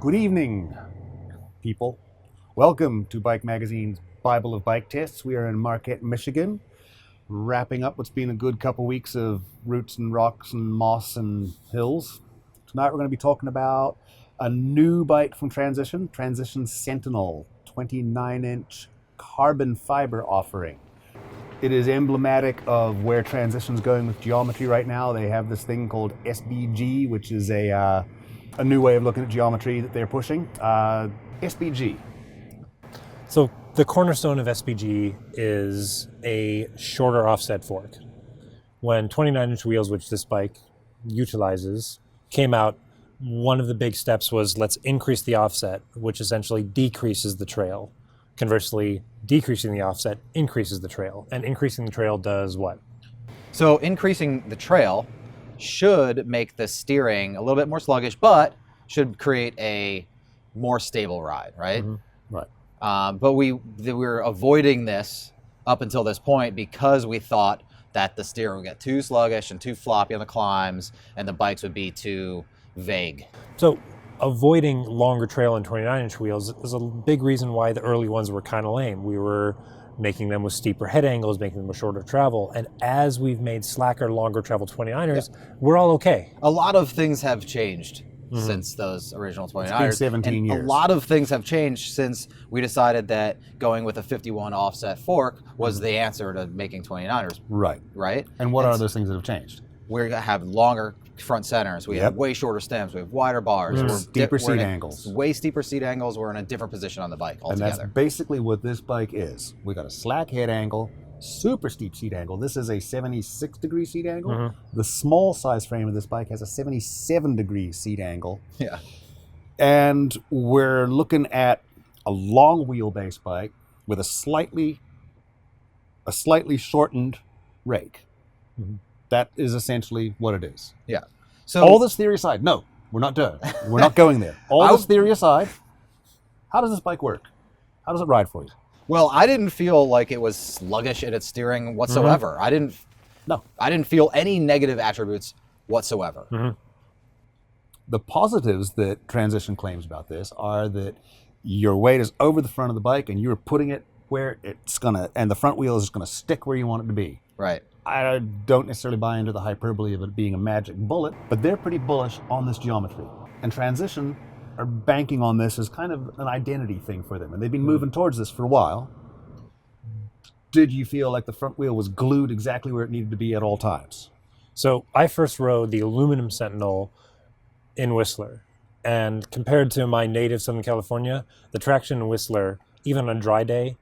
Good evening, people. Welcome to Bike Magazine's Bible of Bike Tests. We are in Marquette, Michigan, wrapping up what's been a good couple weeks of roots and rocks and moss and hills. Tonight we're going to be talking about a new bike from Transition Sentinel, 29-inch carbon fiber offering. It is emblematic of where Transition's going with geometry right now. They have this thing called SBG, which is a new way of looking at geometry that they're pushing. SBG. So the cornerstone of SBG is a shorter offset fork. When 29-inch wheels, which this bike utilizes, came out, one of the big steps was let's increase the offset, which essentially decreases the trail. Conversely, decreasing the offset increases the trail. And increasing the trail does what? So increasing the trail should make the steering a little bit more sluggish, but should create a more stable ride, right? Mm-hmm. Right. But we were avoiding this up until this point because we thought that the steering would get too sluggish and too floppy on the climbs, and the bikes would be too vague. So avoiding longer trail and 29-inch wheels is a big reason why the early ones were kind of lame. We were making them with steeper head angles, making them with shorter travel. And as we've made slacker, longer travel 29ers, we're all okay. A lot of things have changed since those original 29ers. It's been 17 years. A lot of things have changed since we decided that going with a 51 offset fork was the answer to making 29ers. Right. Right? And what are those things that have changed? We have longer front centers. We have way shorter stems. We have wider bars. Steeper seat angles. Way steeper seat angles. We're in a different position on the bike altogether. And that's basically what this bike is. We got a slack head angle, super steep seat angle. This is a 76-degree seat angle. The small size frame of this bike has a 77-degree seat angle. Yeah. And we're looking at a long wheelbase bike with a slightly shortened rake. That is essentially what it is. Yeah. So all this theory aside, no, we're not done. We're not going there. All this theory aside, how does this bike work? How does it ride for you? Well, I didn't feel like it was sluggish in its steering whatsoever. I didn't feel any negative attributes whatsoever. The positives that Transition claims about this are that your weight is over the front of the bike and you're putting it where it's gonna, and the front wheel is gonna stick where you want it to be. Right. I don't necessarily buy into the hyperbole of it being a magic bullet, but they're pretty bullish on this geometry. And Transition are banking on this as kind of an identity thing for them. And they've been moving towards this for a while. Did you feel like the front wheel was glued exactly where it needed to be at all times? So I first rode the aluminum Sentinel in Whistler. And compared to my native Southern California, the traction in Whistler, even on a dry day,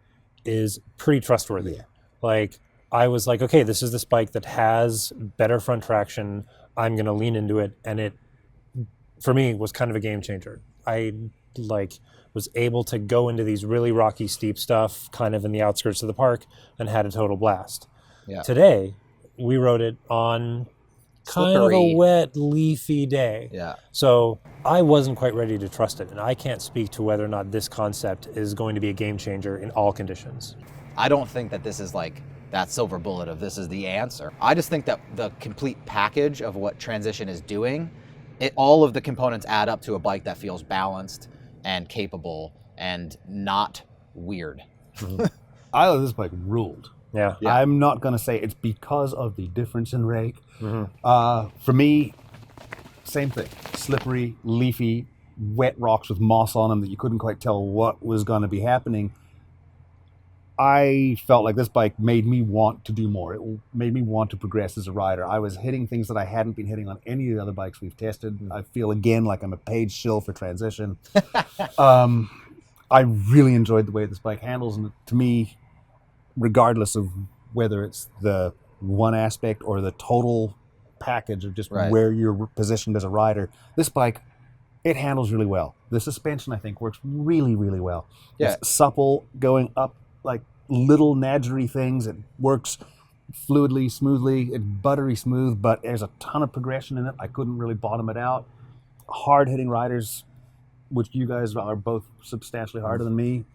is pretty trustworthy. Yeah. Like, I was like, okay, this is this bike that has better front traction. I'm going to lean into it. And it, for me, was kind of a game changer. I was able to go into these really rocky, steep stuff kind of in the outskirts of the park and had a total blast. Yeah. Today, we rode it on kind of a wet, leafy day. Yeah. So I wasn't quite ready to trust it. And I can't speak to whether or not this concept is going to be a game changer in all conditions. I don't think that this is like that silver bullet of this is the answer. I just think that the complete package of what Transition is doing, all of the components add up to a bike that feels balanced and capable and not weird. I thought this bike ruled. Yeah. I'm not going to say it's because of the difference in rake. For me, same thing. Slippery, leafy, wet rocks with moss on them that you couldn't quite tell what was going to be happening. I felt like this bike made me want to do more. It made me want to progress as a rider. I was hitting things that I hadn't been hitting on any of the other bikes we've tested. I feel again like I'm a paid shill for Transition. I really enjoyed the way this bike handles, and to me, regardless of whether it's the one aspect or the total package of just where you're positioned as a rider, this bike, it handles really well. The suspension, I think, works really, really well. Yeah. It's supple, going up like little nadgery things. It works fluidly, smoothly. It's buttery smooth, but there's a ton of progression in it. I couldn't really bottom it out. Hard-hitting riders, which you guys are both substantially harder than me.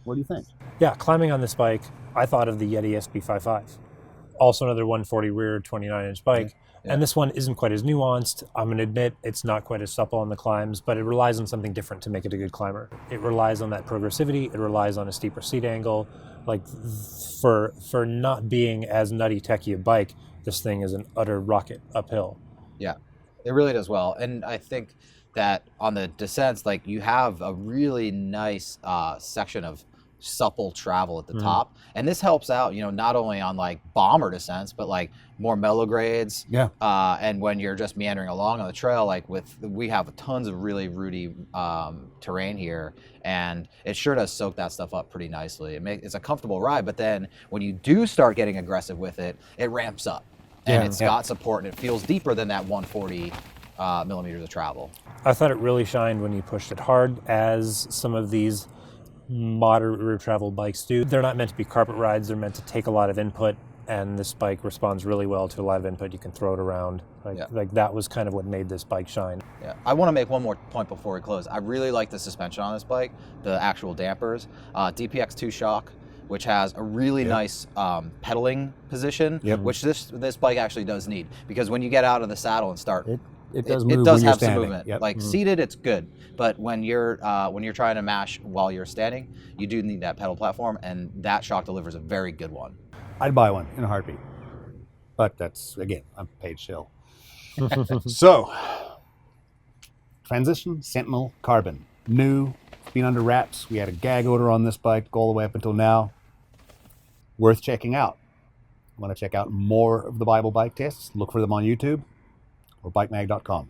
What do you think? Yeah, climbing on this bike, I thought of the Yeti SB55. Also another 140 rear 29-inch bike. Yeah. And this one isn't quite as nuanced. I'm going to admit it's not quite as supple on the climbs, but it relies on something different to make it a good climber. It relies on that progressivity. It relies on a steeper seat angle. Like for not being as nutty techy a bike, this thing is an utter rocket uphill. Yeah, it really does well. And I think that on the descents, like you have a really nice section of supple travel at the top. And this helps out, you know, not only on like bomber descents, but like more mellow grades. Yeah. And when you're just meandering along on the trail, like we have tons of really rooty terrain here, and it sure does soak that stuff up pretty nicely. It's a comfortable ride, but then when you do start getting aggressive with it, it ramps up. And it's got support, and it feels deeper than that 140 millimeters of travel. I thought it really shined when you pushed it hard, as some of these moderate rear travel bikes do. They're not meant to be carpet rides. They're meant to take a lot of input, and this bike responds really well to a lot of input. You can throw it around. Like that was kind of what made this bike shine. Yeah, I want to make one more point before we close. I really like the suspension on this bike, the actual dampers. DPX2 shock, which has a really nice pedaling position, which this bike actually does need, because when you get out of the saddle and start, it does move. It does when you're have some standing. movement. Yep. Like seated, it's good, but when you're trying to mash while you're standing, you do need that pedal platform, and that shock delivers a very good one. I'd buy one in a heartbeat, but that's, again, I'm paid shill. So, transition, Sentinel, carbon, new, been under wraps. We had a gag odor on this bike all the way up until now. Worth checking out. Want to check out more of the Bible bike tests? Look for them on YouTube or bikemag.com.